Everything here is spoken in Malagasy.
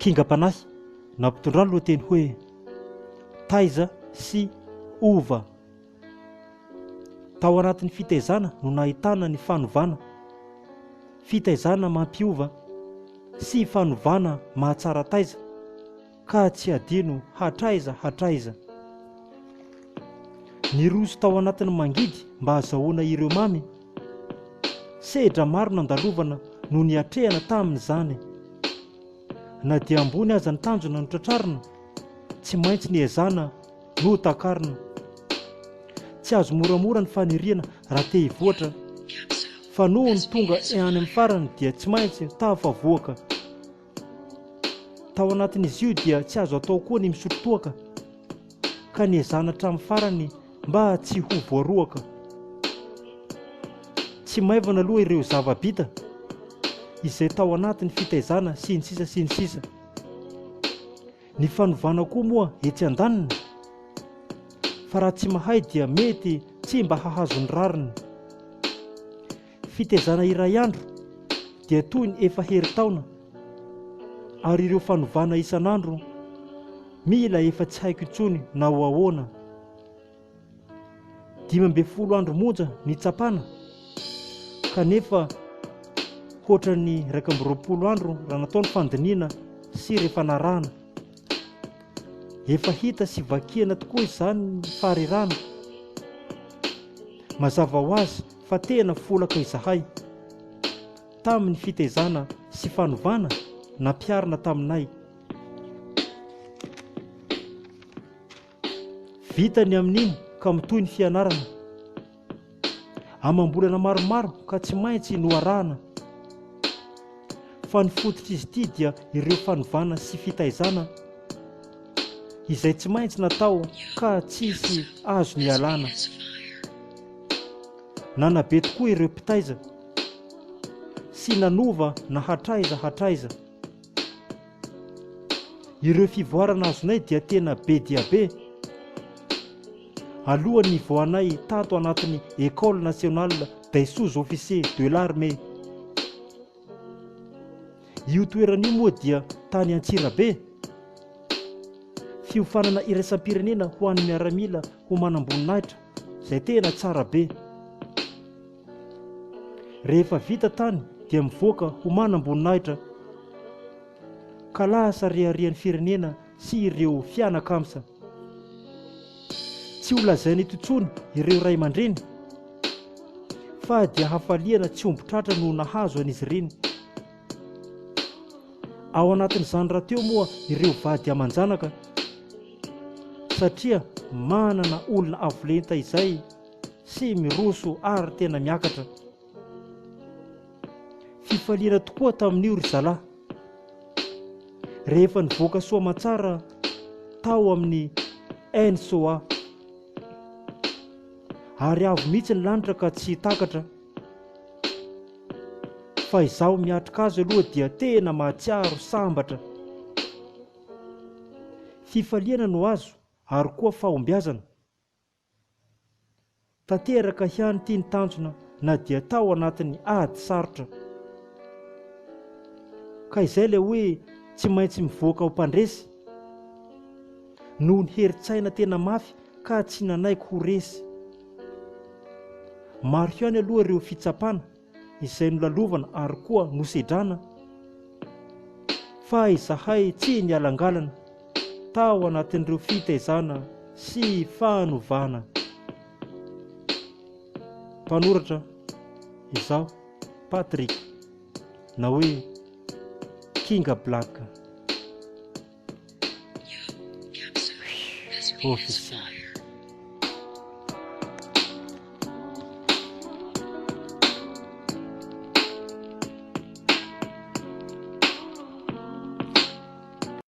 Kingam-panahy nampitondra ny lohateny hoe taiza sy ova. Tao anatin'ny fitaizana no nahitana ny fanovana, fitaizana mampiova sy fanovana mahatsara taiza, ka tsy adino hatraiza. Ny roso tao anatin'ny mangidy mba hazahoana ireo mamy, sedra maro nandalovana no niatrehana tamin'izany. Na dia ambony aza ny tanjona no tratrarina, tsy maintsy ny ezana no takarina. Tsy azo moramora ny faniriana raha te hivoatra, fa noho ny tonga any amin'ny farany dia tsy maintsy tafavoaka. Tao anatin'izy io dia tsy azo atao koa ny misotro toaka, ka ny ezana hatramin'ny farany mba tsy ho voaroaka. Tsy maivana aloha ireo zava-bita izay tao anatin'ny fitaizana sy ny sisa. Ny fanovana koa moa etsy andaniny, fa raha tsy mahay dia mety tsy mba hahazo ny rariny. Fitaizana iray andro dia toy ny efa herintaona, ary ireo fanovana isan'andro mila efa tsy haiko intsony na ho ahoana. 12 andro monja ny tsapana, kanefa hotrany 20 andro raha natao ny fandiniana sy rehefa narahana. Efa hita sy vakiana tokoa izany ny faharirana. Mazava ho azy fa tena folaka izahay tamin'ny fitaizana sy fanovana nampiarina taminay. Vitany amin'iny ka mitoy ny fianarana, amam-bolana maromaro ka tsy maintsy noarahana. Fa ny fototra izy ity dia ireo fanovana sy fitaizana izay tsy maintsy natao ka tsisy azo ny alana. Nanabe tokoa ireo mpitaiza sy nanova na hatraiza. Ireo fivoarana azonay dia tena be dia be. Alohan'ny voanay tato anatin'ny École nationale des sous-officiers de l'armée. Io toerana io moa dia tany Antsirabe. Fiofanana iraisam-pirenena ho an'ny miaramila ho manamboninahitra, izay tena tsara be. Rehefa vita tany dia mivoaka ho manamboninahitra, ka lasa riarian'ny firenena sy ireo fianakamsa. Tsy ho lazainy totsony ireo ray aman-dreny, fa dia hafaliana tsy ombotratra no nahazo an'izy ireny. Ao anatin'izany rahateo moa ireo vady aman-janaka, satria manana olona avolenta izay sy miroso ary tena miakatra. Fifaliana tokoa tamin'io ry zalahy. Rehefa nivoaka soa matsara tao amin'ny NSOA, ary avo mihitsy ny lanitra ka tsy takatra. Fa izaho miatrika azy aloha dia tena mahatsiaro sambatra. Fifaliana no azo ary koa fahombiazana. Tanteraka ihany tia ny tanjona na dia tao anatin'ny ady sarotra. Ka izay ilay hoe tsy maintsy mivoaka ho mpandresy, noho ny heritsaina tena mafy ka tsy nanaiko ho resy. Maro ihany aloha ireo fitsapana izay nolalovana ary koa nosedrana, fa izahay tsy nialangalana tao anatin'ireo fitaizana sy fanovana. Mpanoratra izaho Patrick, na hoe Kinga Black. Official.